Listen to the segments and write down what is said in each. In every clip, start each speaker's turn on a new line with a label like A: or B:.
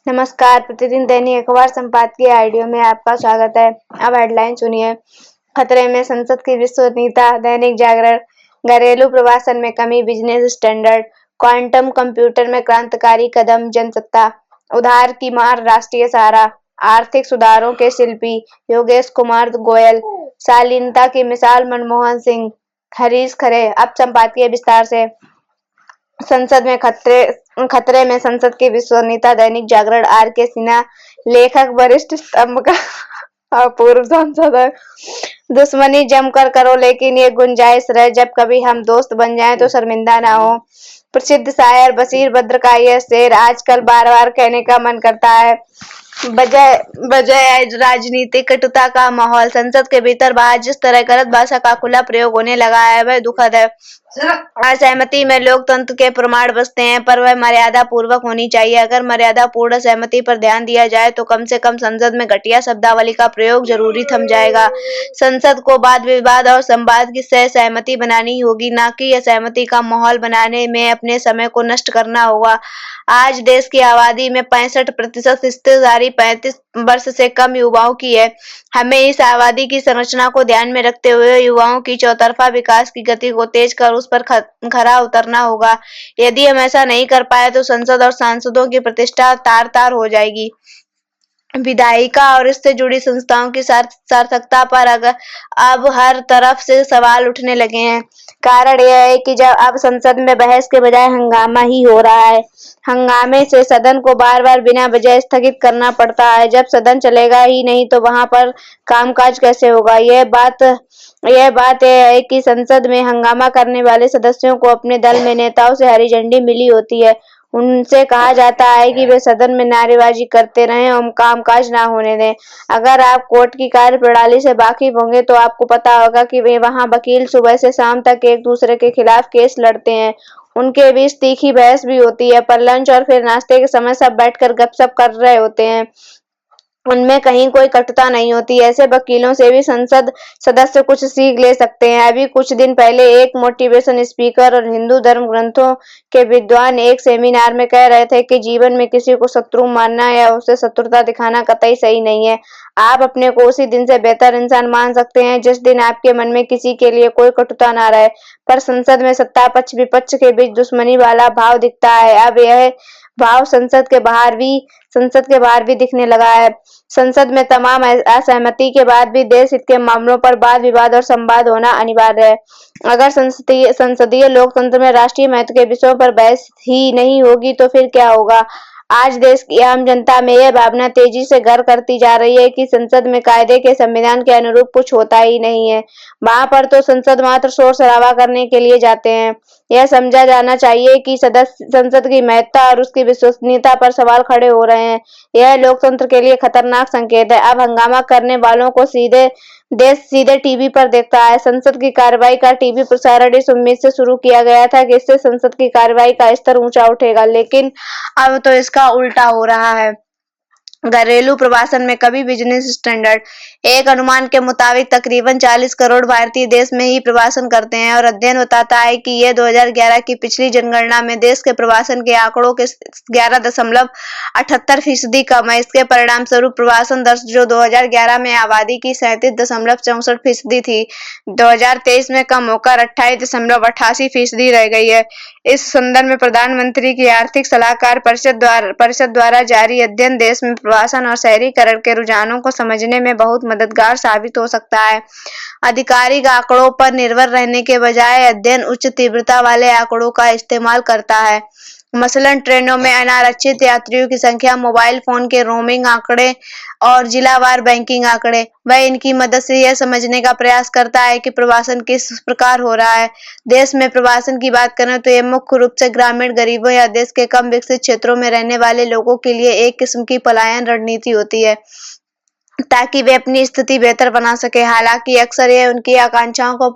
A: नमस्कार। प्रतिदिन दैनिक अखबार संपादकीय ऑडियो में आपका स्वागत है। अब हेडलाइन सुनिए। खतरे में संसद की विश्वसनीयता। दैनिक जागरण। घरेलू प्रवासन में कमी, बिजनेस स्टैंडर्ड। क्वांटम कंप्यूटर में क्रांतिकारी कदम, जनसत्ता। उधार की मार, राष्ट्रीय सहारा। आर्थिक सुधारों के शिल्पी, योगेश कुमार गोयल। शालीनता की मिसाल, मनमोहन सिंह। हरीश खरे। अब संपादकीय विस्तार से। संसद में खतरे में संसद की विश्वसनीयता। दैनिक जागरण। आर.के. सिन्हा लेखक, वरिष्ठ स्तंभ का पूर्व सांसद है। दुश्मनी जमकर करो, लेकिन ये गुंजाइश रहे, जब कभी हम दोस्त बन जाएं तो शर्मिंदा ना हो। प्रसिद्ध शायर बशीर बद्र का यह शेर आजकल बार बार कहने का मन करता है। बजाय राजनीतिक कटुता का माहौल। संसद के भीतर बाहर जिस तरह गलत भाषा का खुला प्रयोग होने लगा है, वह दुखद है। असहमति में लोकतंत्र के प्रमाण बसते हैं, पर वह मर्यादा पूर्वक होनी चाहिए। अगर मर्यादा पूर्ण सहमति पर ध्यान दिया जाए तो कम से कम संसद में घटिया शब्दावली का प्रयोग जरूरी थम जाएगा। संसद को वाद विवाद और संवाद की सहमति बनानी होगी, न कि असहमति का माहौल बनाने में अपने समय को नष्ट करना होगा। आज देश की आबादी में 65% हिस्सेदारी 35 वर्ष से कम युवाओं की है। हमें इस आबादी की संरचना को ध्यान में रखते हुए युवाओं की चौतरफा विकास की गति को तेज कर उस पर खरा उतरना होगा। यदि हम ऐसा नहीं कर पाए तो संसद और सांसदों की प्रतिष्ठा तार तार हो जाएगी। विधायिका और इससे जुड़ी संस्थाओं की सार्थकता पर अब हर तरफ से सवाल उठने लगे हैं। कारण यह है कि जब अब संसद में बहस के बजाय हंगामा ही हो रहा है। हंगामे से सदन को बार बार बिना वजह स्थगित करना पड़ता है। जब सदन चलेगा ही नहीं तो वहां पर कामकाज कैसे होगा। यह बात है कि संसद में हंगामा करने वाले सदस्यों को अपने दल में नेताओं से हरी झंडी मिली होती है। उनसे कहा जाता है कि वे सदन में नारेबाजी करते रहें और कामकाज ना होने दें। अगर आप कोर्ट की कार्यप्रणाली से वाकिफ होंगे तो आपको पता होगा कि वे वहां वकील सुबह से शाम तक एक दूसरे के खिलाफ केस लड़ते हैं। उनके बीच तीखी बहस भी होती है, पर लंच और फिर नाश्ते के समय सब बैठकर गपशप कर रहे होते हैं। उनमें कहीं कोई कटुता नहीं होती। ऐसे वकीलों से भी संसद सदस्य कुछ सीख ले सकते हैं। अभी कुछ दिन पहले एक मोटिवेशन स्पीकर और हिंदू धर्म ग्रंथों के विद्वान एक सेमिनार में कह रहे थे कि जीवन में किसी को शत्रु मानना या उसे शत्रुता दिखाना कतई सही नहीं है। आप अपने को उसी दिन से बेहतर इंसान मान सकते हैं जिस दिन आपके मन में किसी के लिए कोई कटुता ना रहे। पर संसद में सत्ता पक्ष विपक्ष के बीच दुश्मनी वाला भाव दिखता है। अब यह भाव संसद के बाहर भी दिखने लगा है। संसद में तमाम असहमति के बाद भी देश हित के मामलों पर वाद विवाद और संवाद होना अनिवार्य है। अगर संसदीय लोकतंत्र में राष्ट्रीय महत्व के विषयों पर बहस ही नहीं होगी तो फिर क्या होगा। आज देश की आम जनता में यह भावना तेजी से घर करती जा रही है कि संसद में कायदे के संविधान के अनुरूप कुछ होता ही नहीं है। वहां पर तो संसद मात्र शोर शराबा करने के लिए जाते हैं। यह समझा जाना चाहिए कि संसद की महत्ता और उसकी विश्वसनीयता पर सवाल खड़े हो रहे हैं। यह लोकतंत्र के लिए खतरनाक संकेत है। अब हंगामा करने वालों को देश सीधे टीवी पर देखता है। संसद की कार्रवाई का टीवी प्रसारण इस उम्मीद से शुरू किया गया था कि इससे संसद की कार्रवाई का स्तर ऊंचा उठेगा, लेकिन अब तो इसका उल्टा हो रहा है। घरेलू प्रवासन में कभी बिजनेस स्टैंडर्ड। एक अनुमान के मुताबिक तकरीबन 40 करोड़ भारतीय देश में ही प्रवासन करते हैं और अध्ययन बताता है कि यह 2011 की पिछली जनगणना में देश के प्रवासन के आंकड़ों के 11.78% कम है। इसके परिणाम स्वरूप प्रवासन दर जो 2011 में आबादी की 37.64% थी, 2023 में कम होकर 28.88% रह गई है। इस संदर्भ में प्रधानमंत्री की आर्थिक सलाहकार परिषद द्वारा जारी अध्ययन देश में प्रवासन और शहरीकरण के रुझानों को समझने में बहुत मददगार साबित हो सकता है। आधिकारिक आंकड़ों पर निर्भर रहने के बजाय अध्ययन उच्च तीव्रता वाले आंकड़ों का इस्तेमाल करता है। मसलन ट्रेनों में अनारक्षित यात्रियों की संख्या, मोबाइल फोन के रोमिंग आंकड़े और जिलावार बैंकिंग आंकड़े। वह इनकी मदद से यह समझने का प्रयास करता है कि प्रवासन किस प्रकार हो रहा है। देश में प्रवासन की बात करें तो यह मुख्य रूप से ग्रामीण गरीबों या देश के कम विकसित क्षेत्रों में रहने वाले लोगों के लिए एक किस्म की पलायन रणनीति होती है ताकि वे अपनी स्थिति बेहतर बना सके। हालांकि अक्सर यह उनकी आकांक्षाओं को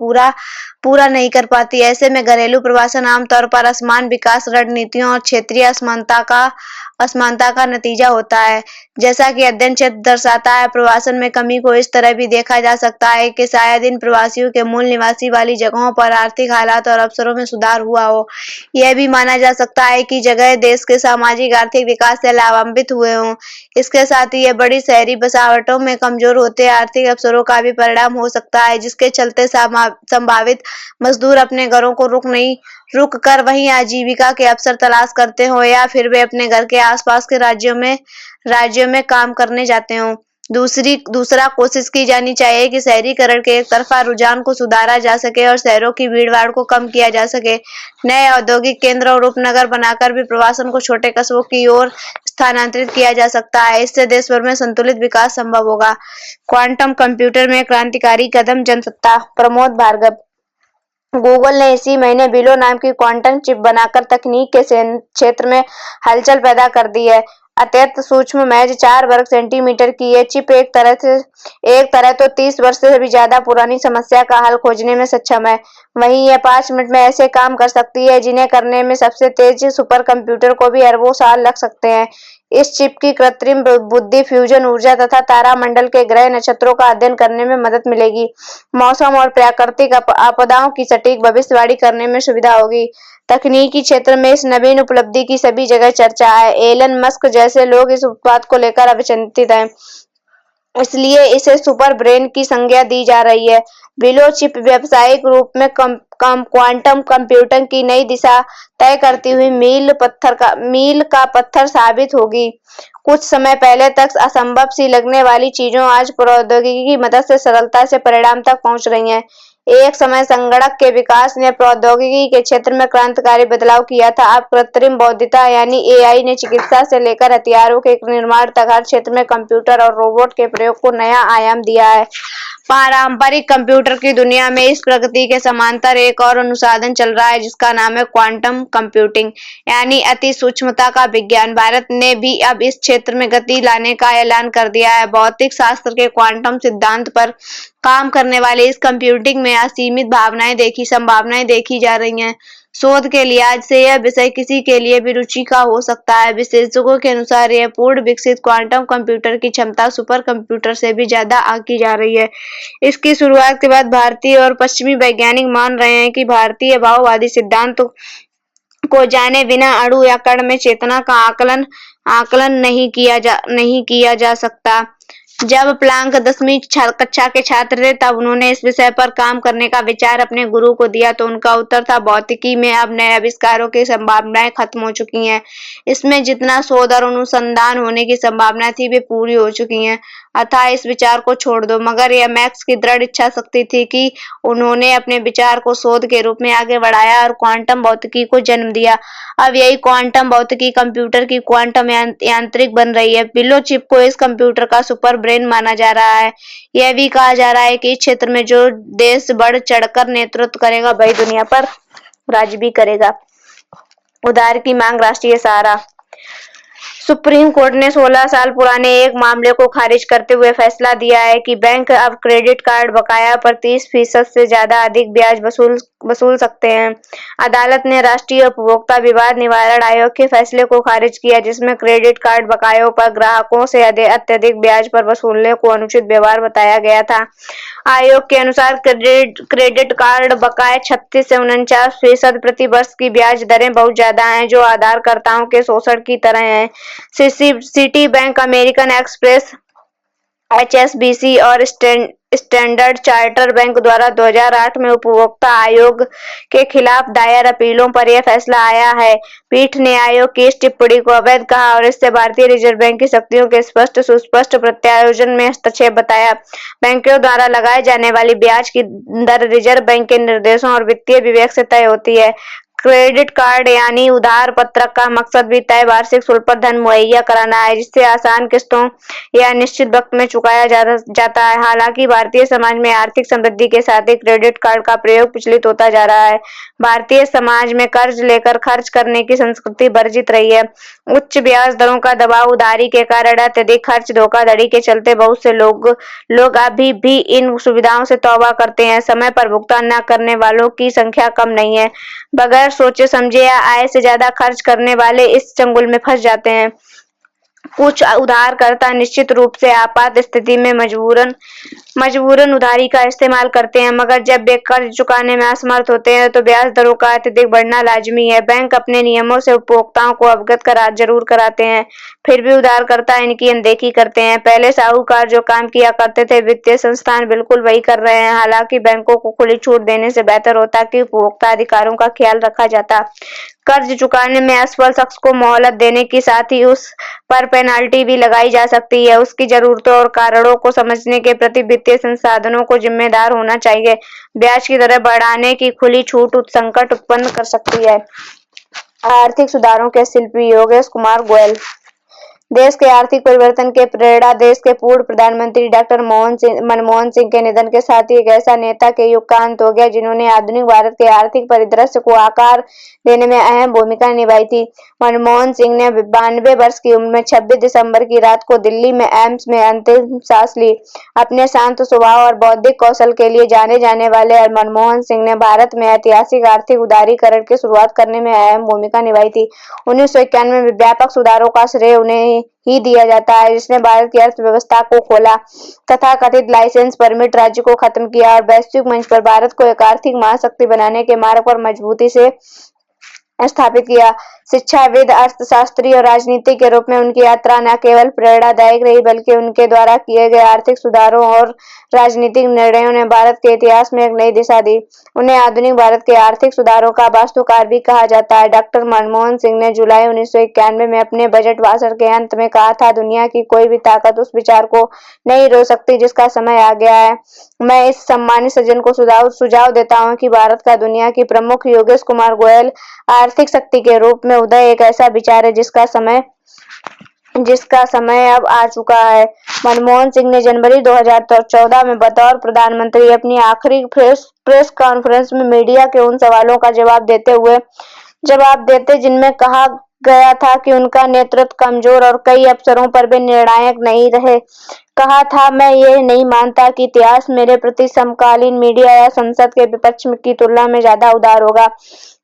A: पूरा नहीं कर पाती। ऐसे में घरेलू प्रवासन आमतौर पर असमान विकास रणनीतियों और क्षेत्रीय असमानता का असमानता का नतीजा होता है। जैसा कि अध्ययन क्षेत्र दर्शाता है, प्रवासन में कमी को इस तरह भी देखा जा सकता है कि शायद इन प्रवासियों के मूल निवासी वाली जगहों पर आर्थिक हालात और अवसरों में सुधार हुआ हो। यह भी माना जा सकता है कि जगह देश के सामाजिक आर्थिक विकास से लाभान्वित हुए हों। इसके साथ ही यह बड़ी शहरी बसावटों में कमजोर होते आर्थिक अवसरों का भी परिणाम हो सकता है, जिसके चलते संभावित मजदूर अपने घरों को रुक कर वहीं आजीविका के अवसर तलाश करते हो, या फिर वे अपने घर के आसपास के राज्यों में काम करने जाते हों। दूसरा कोशिश की जानी चाहिए कि शहरीकरण के एक तरफा रुझान को सुधारा जा सके और शहरों की भीड़भाड़ को कम किया जा सके। नए औद्योगिक केंद्र और उपनगर बनाकर भी प्रवासन को छोटे कस्बों की ओर स्थानांतरित किया जा सकता है। इससे देश भर में संतुलित विकास संभव होगा। क्वांटम कंप्यूटर में क्रांतिकारी कदम, जनसत्ता। प्रमोद भार्गव। गूगल ने इसी महीने विलो नाम की क्वांटम चिप बनाकर तकनीक के क्षेत्र में हलचल पैदा कर दी है। अत्यंत सूक्ष्म, महज 4 वर्ग सेंटीमीटर की ये चिप एक तरह तो 30 वर्ष से भी ज्यादा पुरानी समस्या का हल खोजने में सक्षम है। वहीं यह 5 मिनट में ऐसे काम कर सकती है जिन्हें करने में सबसे तेज सुपर कंप्यूटर को भी अरबों साल लग सकते हैं। इस चिप की कृत्रिम बुद्धि, फ्यूजन ऊर्जा तथा तारामंडल के ग्रह नक्षत्रों का अध्ययन करने में मदद मिलेगी। मौसम और प्राकृतिक आपदाओं की सटीक भविष्यवाणी करने में सुविधा होगी। तकनीकी क्षेत्र में इस नवीन उपलब्धि की सभी जगह चर्चा है। एलन मस्क जैसे लोग इस उत्पाद को लेकर अभिचिंतित हैं, इसलिए इसे सुपर ब्रेन की संज्ञा दी जा रही है। विलो चिप व्यावसायिक रूप में क्वांटम कंप्यूटिंग की नई दिशा तय करती हुई मील का पत्थर साबित होगी। कुछ समय पहले तक असंभव सी लगने वाली चीजों आज प्रौद्योगिकी की मदद से सरलता से परिणाम तक पहुंच रही हैं। एक समय संगणक के विकास ने प्रौद्योगिकी के क्षेत्र में क्रांतिकारी बदलाव किया था। अब कृत्रिम बुद्धिमत्ता यानी एआई ने चिकित्सा से लेकर हथियारों के निर्माण तक हर क्षेत्र में कंप्यूटर और रोबोट के प्रयोग को नया आयाम दिया है। पारंपरिक कंप्यूटर की दुनिया में इस प्रगति के समांतर एक और अनुसंधान चल रहा है, जिसका नाम है क्वांटम कंप्यूटिंग यानी अति सूक्ष्मता का विज्ञान। भारत ने भी अब इस क्षेत्र में गति लाने का ऐलान कर दिया है। भौतिक शास्त्र के क्वांटम सिद्धांत पर काम करने वाले इस कंप्यूटिंग में असीमित संभावनाएं देखी जा रही हैं। शोध के लिहाज से यह विषय किसी के लिए भी रुचि का हो सकता है। विशेषज्ञों के अनुसार यह पूर्ण विकसित क्वांटम कंप्यूटर की क्षमता सुपर कंप्यूटर से भी ज्यादा आंकी जा रही है। इसकी शुरुआत के बाद भारतीय और पश्चिमी वैज्ञानिक मान रहे हैं कि भारतीय भाववादी सिद्धांत को जाने बिना अणु या कण में चेतना का आकलन नहीं किया जा सकता। जब प्लांक 10वीं कक्षा के छात्र थे, तब उन्होंने इस विषय पर काम करने का विचार अपने गुरु को दिया तो उनका उत्तर था, भौतिकी में अब नए आविष्कारों की संभावनाएं खत्म हो चुकी हैं। इसमें जितना शोध और अनुसंधान होने की संभावना थी वे पूरी हो चुकी हैं, अतः इस विचार को छोड़ दो। मगर यह मैक्स की दृढ़ इच्छा शक्ति थी कि उन्होंने अपने विचार को शोध के रूप में आगे बढ़ाया और क्वांटम भौतिकी को जन्म दिया। अब यही क्वांटम भौतिकी कंप्यूटर की क्वांटम यांत्रिक बन रही है। विलो चिप को इस कंप्यूटर का सुपर ब्रेन माना जा रहा है। यह भी कहा जा रहा है कि इस क्षेत्र में जो देश बढ़ चढ़कर नेतृत्व करेगा वही दुनिया पर राज भी करेगा। उधार की मांग, राष्ट्रीय सहारा। सुप्रीम कोर्ट ने 16 साल पुराने एक मामले को खारिज करते हुए फैसला दिया है कि बैंक अब क्रेडिट कार्ड बकाया पर 30% से ज्यादा अधिक ब्याज वसूल सकते हैं। अदालत ने राष्ट्रीय उपभोक्ता विवाद निवारण आयोग के फैसले को खारिज किया, जिसमें क्रेडिट कार्ड बकायों पर ग्राहकों से अत्यधिक ब्याज पर वसूलने को अनुचित व्यवहार बताया गया था। आयोग के अनुसार क्रेडिट कार्ड बकाये 36 से 49% प्रति वर्ष की ब्याज दरें बहुत ज्यादा हैं, जो आधारकर्ताओं के शोषण की तरह हैं। City bank, American express, HSBC और स्टैंडर्ड चार्टर्ड बैंक द्वारा 2008 में उपभोक्ता आयोग के खिलाफ दायर अपीलों पर यह फैसला आया है। पीठ ने आयोग की इस टिप्पणी को अवैध कहा और इससे भारतीय रिजर्व बैंक की शक्तियों के सुस्पष्ट प्रत्यायोजन में हस्तक्षेप बताया। बैंकों द्वारा लगाए जाने वाली ब्याज की दर रिजर्व बैंक के निर्देशों और वित्तीय विवेक से तय होती है। क्रेडिट कार्ड यानी उधार पत्रक का मकसद भी तय वार्षिक शुल्क पर धन मुहैया कराना है, जिससे आसान किस्तों या निश्चित वक्त में चुकाया जाता है। हालांकि भारतीय समाज में आर्थिक समृद्धि के साथ ही क्रेडिट कार्ड का प्रयोग प्रचलित होता जा रहा है। भारतीय समाज में कर्ज लेकर खर्च करने की संस्कृति वर्जित रही है। उच्च ब्याज दरों का दबाव, उधारी के कारण अत्यधिक खर्च, धोखाधड़ी के चलते बहुत से लोग अभी भी इन सुविधाओं से तौबा करते हैं। समय पर भुगतान न करने वालों की संख्या कम नहीं है। बगैर बगैर सोचे समझे या आय से ज्यादा खर्च करने वाले इस चंगुल में फंस जाते हैं। कुछ उधारकर्ता निश्चित रूप से आपात स्थिति में मजबूरन उधारी का इस्तेमाल करते हैं, मगर जब वे कर्ज चुकाने में असमर्थ होते हैं तो ब्याज दरों का अत्यधिक बढ़ना लाजमी है। बैंक अपने नियमों से उपभोक्ताओं को अवगत जरूर कराते हैं, फिर भी उधारकर्ता इनकी अनदेखी करते हैं। पहले साहूकार जो काम किया करते थे, वित्तीय संस्थान बिल्कुल वही कर रहे हैं। हालांकि बैंकों को खुली छूट देने से बेहतर होता कि उपभोक्ता अधिकारों का ख्याल रखा जाता। कर्ज चुकाने में असफल शख्स को मोहलत देने के साथ ही उस पर पेनाल्टी भी लगाई जा सकती है। उसकी जरूरतों और कारणों को समझने के प्रति वित्तीय संसाधनों को जिम्मेदार होना चाहिए। ब्याज की दरें बढ़ाने की खुली छूट संकट उत्पन्न कर सकती है। आर्थिक सुधारों के शिल्पी योगेश कुमार गोयल। देश के आर्थिक परिवर्तन के प्रेरणा देश के पूर्व प्रधानमंत्री डॉक्टर मनमोहन सिंह के निधन के साथ ही एक ऐसा नेता के युग का अंत हो गया जिन्होंने आधुनिक भारत के आर्थिक परिदृश्य को आकार देने में अहम भूमिका निभाई थी। मनमोहन सिंह ने 92 वर्ष की उम्र में 26 दिसंबर की रात को दिल्ली में एम्स में अंतिम सांस ली। अपने शांत स्वभाव और बौद्धिक कौशल के लिए जाने जाने वाले मनमोहन सिंह ने भारत में ऐतिहासिक आर्थिक उदारीकरण की शुरुआत करने में अहम भूमिका निभाई थी। 1991 में व्यापक सुधारों का श्रेय उन्हें ही दिया जाता है, जिसने भारत की अर्थव्यवस्था को खोला, तथा कथित लाइसेंस परमिट राज्य को खत्म किया और वैश्विक मंच पर भारत को एक आर्थिक महाशक्ति बनाने के मार्ग पर मजबूती से स्थापित किया। शिक्षाविद, अर्थशास्त्री और राजनीति के रूप में उनकी यात्रा न केवल प्रेरणादायक रही, बल्कि उनके द्वारा किए गए आर्थिक सुधारों और राजनीतिक निर्णयों ने भारत के इतिहास में एक नई दिशा दी। उन्हें आधुनिक भारत के आर्थिक सुधारों का वास्तुकार भी कहा जाता है। डॉक्टर मनमोहन सिंह ने जुलाई 1991 में अपने बजट भाषण के अंत में कहा था, दुनिया की कोई भी ताकत उस विचार को नहीं रोक सकती जिसका समय आ गया है। मैं इस सम्मानित सज्जन को सुझाव देता हूं कि भारत का दुनिया की प्रमुख योगेश कुमार गोयल आर्थिक शक्ति के रूप में उदय एक ऐसा विचार है जिसका समय अब आ चुका है। मनमोहन सिंह ने जनवरी 2014 में बतौर प्रधानमंत्री अपनी आखिरी प्रेस कॉन्फ्रेंस में मीडिया के उन सवालों का जवाब देते जिनमें कहा गया था कि उनका नेतृत्व कमजोर और कई अवसरों पर भी निर्णायक नहीं रहे, कहा था, मैं ये नहीं मानता कि इतिहास मेरे प्रति समकालीन मीडिया या संसद के विपक्ष की तुलना में ज्यादा उदार होगा।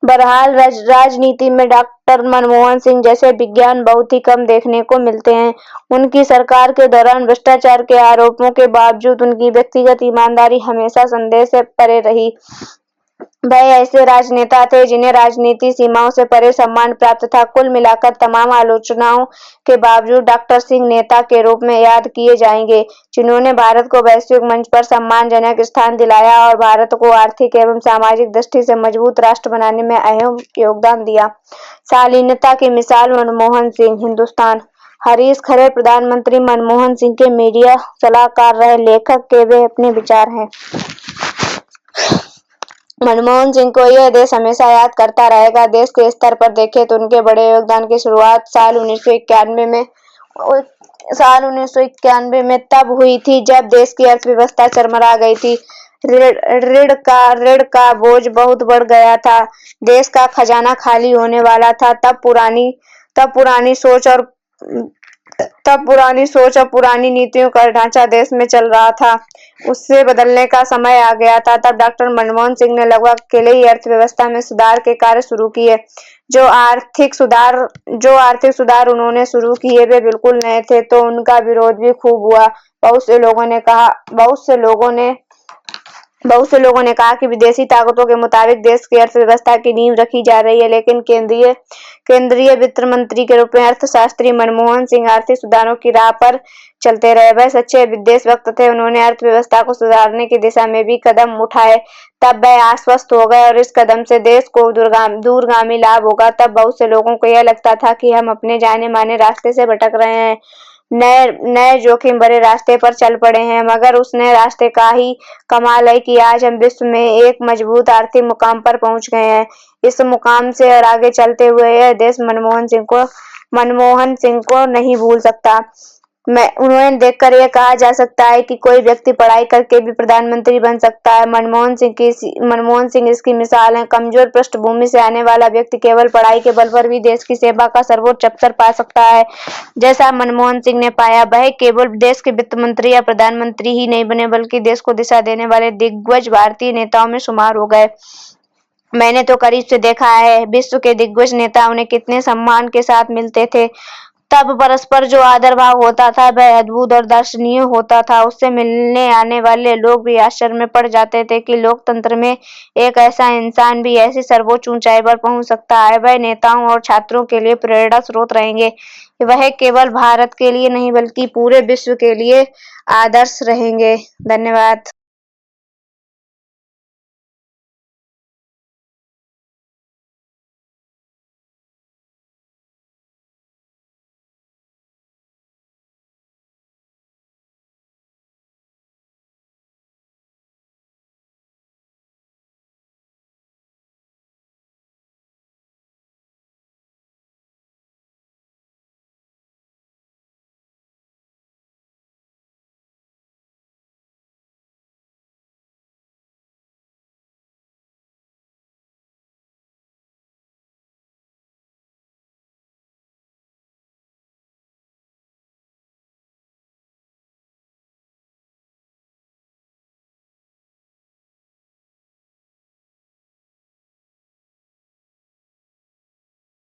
A: बहरहाल राजनीति में डॉक्टर मनमोहन सिंह जैसे विज्ञान बहुत ही कम देखने को मिलते हैं। उनकी सरकार के दौरान भ्रष्टाचार के आरोपों के बावजूद उनकी व्यक्तिगत ईमानदारी हमेशा संदेह से परे रही। वह ऐसे राजनेता थे जिन्हें राजनीति सीमाओं से परे सम्मान प्राप्त था। कुल मिलाकर तमाम आलोचनाओं के बावजूद डॉक्टर सिंह नेता के रूप में याद किए जाएंगे जिन्होंने भारत को वैश्विक मंच पर सम्मानजनक स्थान दिलाया और भारत को आर्थिक एवं सामाजिक दृष्टि से मजबूत राष्ट्र बनाने में अहम योगदान दिया। शालीनता की मिसाल मनमोहन सिंह। हिंदुस्तान। हरीश खरे प्रधानमंत्री मनमोहन सिंह के मीडिया सलाहकार रहे। लेखक के वे अपने विचार हैं। मनमोहन सिंह को यह देश हमेशा याद करता रहेगा। देश के स्तर पर देखें तो उनके बड़े योगदान की शुरुआत साल 1991 में तब हुई थी जब देश की अर्थव्यवस्था चरमरा गई थी। ऋण का बोझ बहुत बढ़ गया था। देश का खजाना खाली होने वाला था। तब पुरानी सोच और पुरानी नीतियों का ढांचा देश में चल रहा था, उससे बदलने का समय आ गया था। तब डॉक्टर मनमोहन सिंह ने लगभग अकेले ही अर्थव्यवस्था में सुधार के कार्य शुरू किए। जो आर्थिक सुधार उन्होंने शुरू किए वे बिल्कुल नए थे, तो उनका विरोध भी खूब हुआ। बहुत से लोगों ने कहा कि विदेशी ताकतों के मुताबिक देश की अर्थव्यवस्था की नींव रखी जा रही है, लेकिन केंद्रीय वित्त मंत्री के रूप में अर्थशास्त्री मनमोहन सिंह आर्थिक सुधारों की राह पर चलते रहे। वह सच्चे देशभक्त थे। उन्होंने अर्थव्यवस्था को सुधारने की दिशा में भी कदम उठाए। तब वह आश्वस्त हो गए और इस कदम से देश को दूरगामी लाभ होगा। तब बहुत से लोगों को यह लगता था कि हम अपने जाने माने रास्ते से भटक रहे हैं, नए जोखिम भरे रास्ते पर चल पड़े हैं। मगर उस नए रास्ते का ही कमाल है कि आज हम विश्व में एक मजबूत आर्थिक मुकाम पर पहुंच गए हैं। इस मुकाम से और आगे चलते हुए यह देश मनमोहन सिंह को नहीं भूल सकता। उन्हें देखकर यह कहा जा सकता है कि कोई व्यक्ति पढ़ाई करके भी प्रधानमंत्री बन सकता है। मनमोहन सिंह इसकी मिसाल है। कमजोर पृष्ठभूमि से आने वाला व्यक्ति केवल पढ़ाई के बल पर भी देश की सेवा का सर्वोच्च अवसर पा सकता है, जैसा मनमोहन सिंह ने पाया। वह केवल देश के वित्त मंत्री या प्रधानमंत्री ही नहीं बने, बल्कि देश को दिशा देने वाले दिग्गज भारतीय नेताओं में शुमार हो गए। मैंने तो करीब से देखा है, विश्व के दिग्गज नेता उन्हें कितने सम्मान के साथ मिलते थे। तब परस्पर जो आदर भाव होता था वह अद्भुत और दर्शनीय होता था। उससे मिलने आने वाले लोग भी आश्चर्य में पड़ जाते थे कि लोकतंत्र में एक ऐसा इंसान भी ऐसी सर्वोच्च ऊंचाई पर पहुंच सकता है। वह नेताओं और छात्रों के लिए प्रेरणा स्रोत रहेंगे। वह केवल भारत के लिए नहीं बल्कि पूरे विश्व के लिए आदर्श रहेंगे। धन्यवाद।